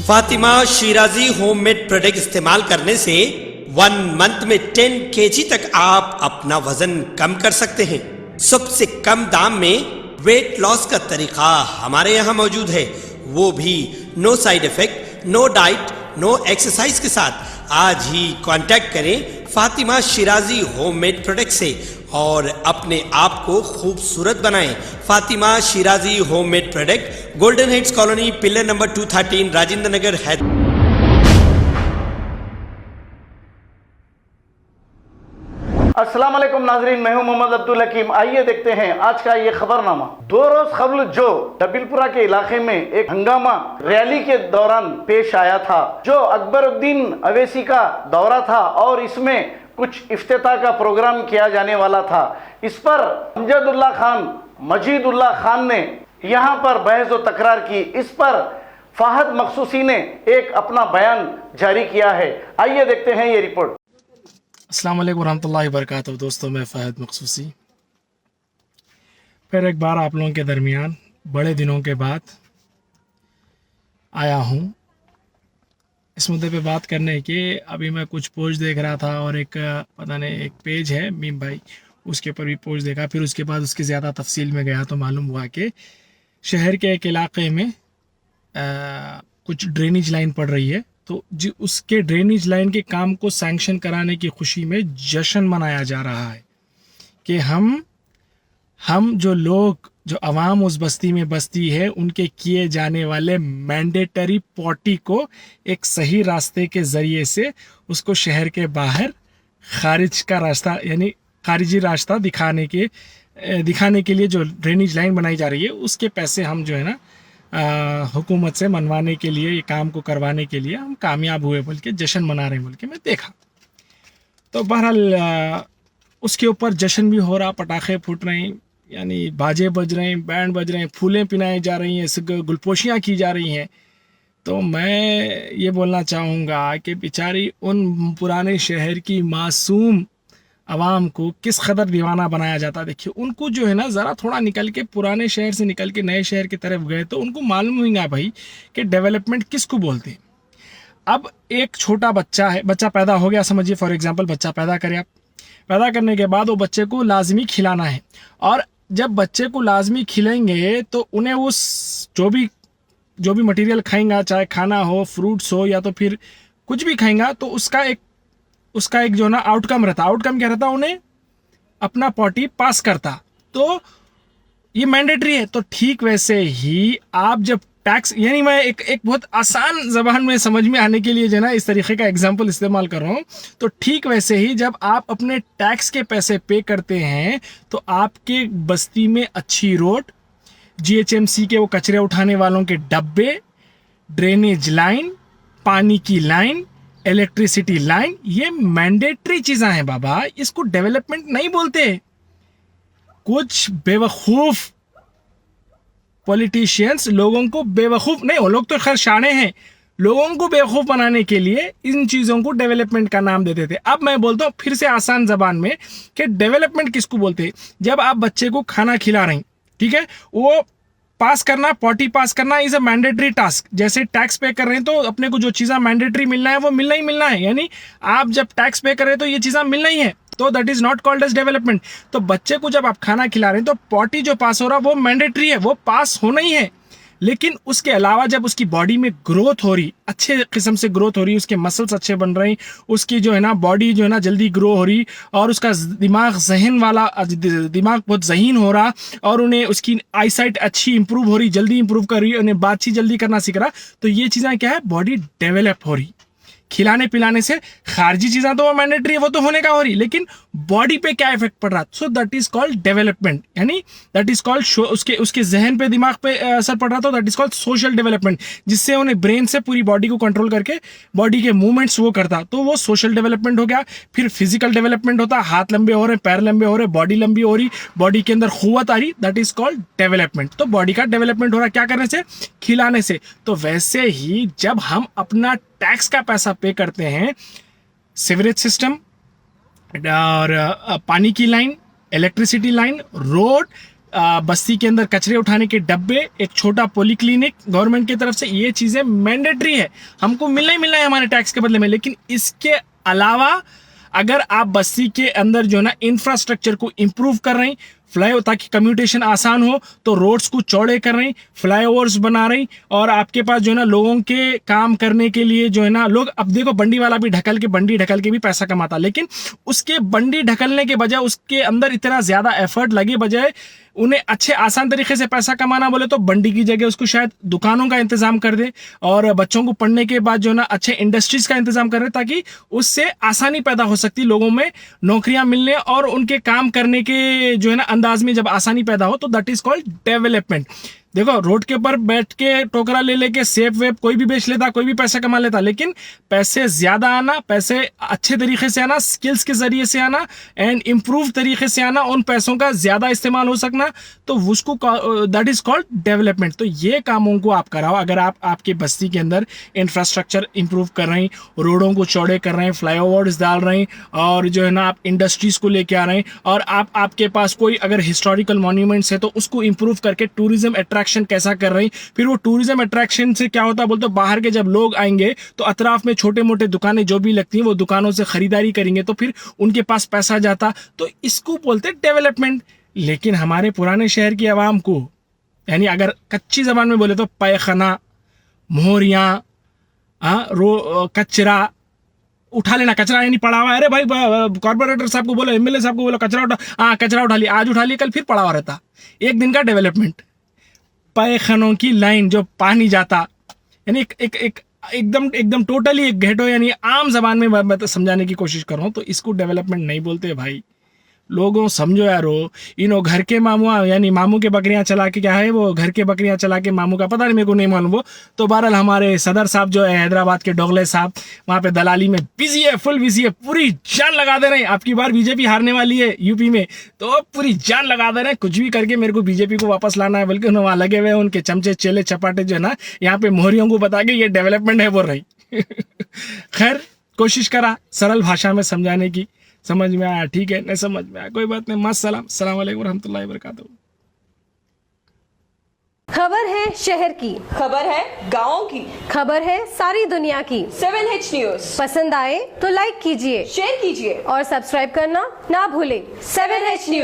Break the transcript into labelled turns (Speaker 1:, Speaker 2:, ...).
Speaker 1: Fatima Shirazi homemade product इस्तेमाल करने से 1 मंथ में 10 kg तक आप अपना वजन कम कर सकते हैं। सबसे कम दाम में वेट लॉस का तरीका हमारे यहाँ मौजूद है, वो भी no side effect, no diet, no exercise के साथ। आज ही कांटेक्ट करें फातिमा शिराजी होममेड प्रोडक्ट से और अपने आप को खूबसूरत बनाएं। Fatima Shirazi homemade product, golden heads colony, pillar number 213, Rajendra Nagar, Hyderabad.
Speaker 2: अस्सलाम वालेकुम नाजरीन, मैं हूं मोहम्मद अब्दुल हकीम। आइए देखते हैं आज का ये खबरनामा। 2 रोज कबल जो डबिलपुरा के इलाके में एक हंगामा रैली के दौरान पेश आया था, जो अकबरुद्दीन अवैसी का दौरा था और इसमें कुछ इफ्तिताह का प्रोग्राम किया जाने वाला था। इस पर मजीदुल्लाह खान ने यहाँ पर बहस व तकरार की। इस पर फहद मखसूसी ने एक अपना बयान जारी किया है। आइए देखते हैं ये रिपोर्ट।
Speaker 3: अस्सलाम वालेकुम रहमतुल्लाहि व बरकातहू। दोस्तों, मैं फ़हद मखसूसी फिर एक बार आप लोगों के दरमियान बड़े दिनों के बाद आया हूँ इस मुद्दे पे बात करने के। अभी मैं कुछ पोस्ट देख रहा था और एक पता नहीं एक पेज है मीम भाई, उसके ऊपर भी पोस्ट देखा। फिर उसके बाद उसकी ज़्यादा तफसील में गया तो मालूम हुआ कि शहर के एक इलाके में कुछ ड्रेनेज लाइन पड़ रही है, तो जी उसके ड्रेनेज लाइन के काम को सैंक्शन कराने की खुशी में जश्न मनाया जा रहा है कि हम जो अवाम उस बस्ती में बसती है, उनके किए जाने वाले मैंडेटरी पॉटी को एक सही रास्ते के ज़रिए से उसको शहर के बाहर खारिज का रास्ता यानी खारिजी रास्ता दिखाने के लिए जो ड्रेनेज लाइन बनाई जा रही है, उसके पैसे हम जो है ना हुकूमत से मनवाने के लिए, ये काम को करवाने के लिए हम कामयाब हुए बोल के जश्न मना रहे हैं बोल के मैं देखा। तो बहरहाल उसके ऊपर जश्न भी हो रहा, पटाखे फूट रहे हैं, यानी बाजे बज रहे हैं, बैंड बज रहे हैं, फूलें पिनाई जा रही हैं, गुलपोशियाँ की जा रही हैं। तो मैं ये बोलना चाहूँगा कि बेचारी उन पुराने शहर की मासूम आवाम को किस कदर दीवाना बनाया जाता। देखिए, उनको जो है ना ज़रा थोड़ा निकल के, पुराने शहर से निकल के नए शहर की तरफ गए तो उनको मालूम होगा भाई कि डेवलपमेंट किसको बोलते हैं। अब एक छोटा बच्चा है, बच्चा पैदा हो गया, समझिए फॉर एग्जांपल बच्चा पैदा करें आप, पैदा करने के बाद वो बच्चे को लाजमी खिलाना है, और जब बच्चे को लाजमी खिलाएंगे तो उन्हें उस जो भी मटेरियल खाएंगा, चाहे खाना हो, फ्रूट्स हो, या तो फिर कुछ भी खाएंगा, तो उसका एक जो ना आउटकम रहता। आउटकम क्या रहता? उन्हें अपना पॉटी पास करता। तो ये मैंडेटरी है। तो ठीक वैसे ही आप जब टैक्स, यानी मैं एक बहुत आसान जबान में समझ में आने के लिए जो ना इस तरीके का एग्जांपल इस्तेमाल कर रहा हूँ, तो ठीक वैसे ही जब आप अपने टैक्स के पैसे पे करते हैं तो आपके बस्ती में अच्छी रोड, GHMC के वो कचरे उठाने वालों के डब्बे, ड्रेनेज लाइन, पानी की लाइन, इलेक्ट्रिसिटी लाइन, ये मैंडेटरी चीज़ें हैं बाबा। इसको डेवलपमेंट नहीं बोलते। कुछ बेवकूफ़ पॉलिटिशियंस लोगों को बेवकूफ़ नहीं, वो लोग तो खैर शाने हैं, लोगों को बेवकूफ़ बनाने के लिए इन चीज़ों को डेवलपमेंट का नाम देते थे। अब मैं बोलता हूँ फिर से आसान ज़बान में कि डेवलपमेंट किसको बोलते हैं। जब आप बच्चे को खाना खिला रहे हैं, ठीक है, वो पास करना, पॉटी पास करना इज अ मैंडेटरी टास्क। जैसे टैक्स पे कर रहे हैं तो अपने को जो चीज़ें मैंडेटरी मिलना है वो मिलना ही मिलना है, यानी आप जब टैक्स पे कर रहे हैं तो ये चीज़ें मिलना ही है, तो that is not called as development. तो बच्चे को जब आप खाना खिला रहे हैं तो पॉटी जो पास हो रहा है वो मैंडेटरी है, वो पास होना ही है। लेकिन उसके अलावा जब उसकी बॉडी में ग्रोथ हो रही, अच्छे किस्म से ग्रोथ हो रही, उसके मसल्स अच्छे बन रहे हैं, उसकी जो है ना बॉडी जो है ना जल्दी ग्रो हो रही, और उसका दिमाग बहुत जहीन हो रहा, और उन्हें उसकी आईसाइट अच्छी इंप्रूव हो रही, जल्दी इंप्रूव कर रही, उन्हें बातचीत जल्दी करना सीख रहा, तो ये चीज़ें क्या है, बॉडी डेवलप हो रही। खिलाने पिलाने से खारजी चीज़ें तो वो मैंडेटरी है, वो तो होने का हो रही, लेकिन बॉडी पे क्या इफेक्ट पड़ रहा, so that is called development, यानी दैट इज कॉल्ड उसके जहन पे, दिमाग पे असर पड़ रहा, तो that is called social development, जिससे उन्हें ब्रेन से पूरी बॉडी को कंट्रोल करके बॉडी के मूवमेंट्स वो करता, तो वो सोशल डेवलपमेंट हो गया। फिर फिजिकल डेवलपमेंट होता, हाथ लंबे हो रहे, पैर लंबे हो रहे, बॉडी लंबी हो रही, बॉडी के अंदर कुव्वत आ रही, दैट इज कॉल्ड डेवलपमेंट। तो बॉडी का डेवलपमेंट हो रहा क्या करने से? खिलाने से। तो वैसे ही जब हम अपना टैक्स का पैसा पे करते हैं, सीवरेज सिस्टम और पानी की लाइन, इलेक्ट्रिसिटी लाइन, रोड, बस्ती के अंदर कचरे उठाने के डब्बे, एक छोटा पॉलीक्लिनिक गवर्नमेंट की तरफ से, ये चीज़ें मैंडेटरी है, हमको मिलना ही मिलना है हमारे टैक्स के बदले में। लेकिन इसके अलावा अगर आप बस्ती के अंदर जो है ना इंफ्रास्ट्रक्चर को इम्प्रूव कर रहे हैं, फ्लाई ताकि कम्यूटेशन आसान हो, तो रोड्स को चौड़े कर रही, फ्लाईओवर्स बना रही, और आपके पास जो है ना लोगों के काम करने के लिए जो है ना लोग, अब देखो बंडी वाला भी बंडी ढकल के भी पैसा कमाता, लेकिन उसके बंडी ढकलने के बजाय उसके अंदर इतना ज़्यादा एफर्ट लगे बजाय उन्हें अच्छे आसान तरीके से पैसा कमाना बोले तो बंडी की जगह उसको शायद दुकानों का इंतजाम कर दे, और बच्चों को पढ़ने के बाद जो है ना अच्छे इंडस्ट्रीज का इंतजाम कर दे, ताकि उससे आसानी पैदा हो सकती, लोगों में नौकरियां मिलने और उनके काम करने के जो है ना अंदाज में जब आसानी पैदा हो, तो दैट इज कॉल्ड डेवलपमेंट। देखो रोड के ऊपर बैठ के टोकरा ले लेके सेब वेब कोई भी बेच लेता, कोई भी पैसा कमा लेता, लेकिन पैसे ज्यादा आना, पैसे अच्छे तरीके से आना, स्किल्स के जरिए से आना एंड इम्प्रूव तरीके से आना, उन पैसों का ज्यादा इस्तेमाल हो सकना, तो उसको दैट इज कॉल्ड डेवलपमेंट। तो ये कामों को आप कराओ। अगर आप आपके बस्ती के अंदर इंफ्रास्ट्रक्चर इंप्रूव कर रहे हैं, रोडों को चौड़े कर रहे हैं, फ्लाईओवर्स डाल रहे हैं, और जो है ना आप इंडस्ट्रीज को लेके आ रहे हैं, और आपके पास कोई अगर हिस्टोरिकल मॉन्यूमेंट्स है तो उसको इंप्रूव करके टूरिज्म अट्रैक्शन कैसा कर रही, फिर वो टूरिज्म अट्रैक्शन से क्या होता है बोलते, बाहर के जब लोग आएंगे तो अतराफ में छोटे मोटे दुकानें जो भी लगती हैं वो दुकानों से खरीदारी करेंगे, तो फिर उनके पास पैसा जाता, तो इसको बोलते डेवलपमेंट। लेकिन हमारे पुराने शहर की आवाम को, यानी अगर कच्ची जबान में बोले तो पैखाना, मोहरियाँ, कचरा उठा लेना, कचरा यानी पड़ा हुआ है, अरे भाई कॉर्पोरेटर साहब को बोलो, एमएलए साहब को बोलो कचरा उठा, कचरा उठा लिया, आज उठा लिया, कल फिर पड़ा हुआ रहता, एक दिन का डेवलपमेंट। पैखानों की लाइन जो पानी जाता, यानी एकदम टोटली एक घेटो, यानी आम जबान में मैं तो समझाने की कोशिश कर रहा हूँ, तो इसको डेवलपमेंट नहीं बोलते भाई। लोगों समझो यारो, इनो घर के मामू, यानी मामू के बकरियां चला के, क्या है वो घर के बकरियां चला के, मामू का पता नहीं, मेरे को नहीं मालूम वो। तो बहरहाल हमारे सदर साहब जो है हैदराबाद के डोगले साहब, वहाँ पे दलाली में बिजी है, फुल बिजी है, पूरी जान लगा दे रहे हैं। आपकी बार बीजेपी हारने वाली है यूपी में, तो पूरी जान लगा दे रहे हैं, कुछ भी करके मेरे को बीजेपी को वापस लाना है, बल्कि वहाँ लगे हुए उनके चमचे चेले चपाटे जो है ना, यहाँ पे मोहरियों को बता के ये डेवलपमेंट है बोल रही। खैर कोशिश करा सरल भाषा में समझाने की, समझ में आया ठीक है, नहीं समझ में आया कोई बात नहीं, मस्त सलाम अलैकुम रहमतुल्लाहि व बरकातहू।
Speaker 4: खबर है शहर की,
Speaker 5: खबर है गाँव की,
Speaker 4: खबर है सारी दुनिया की।
Speaker 5: 7H न्यूज
Speaker 4: पसंद आए तो लाइक कीजिए,
Speaker 5: शेयर कीजिए
Speaker 4: और सब्सक्राइब करना ना भूलें।
Speaker 5: 7H news.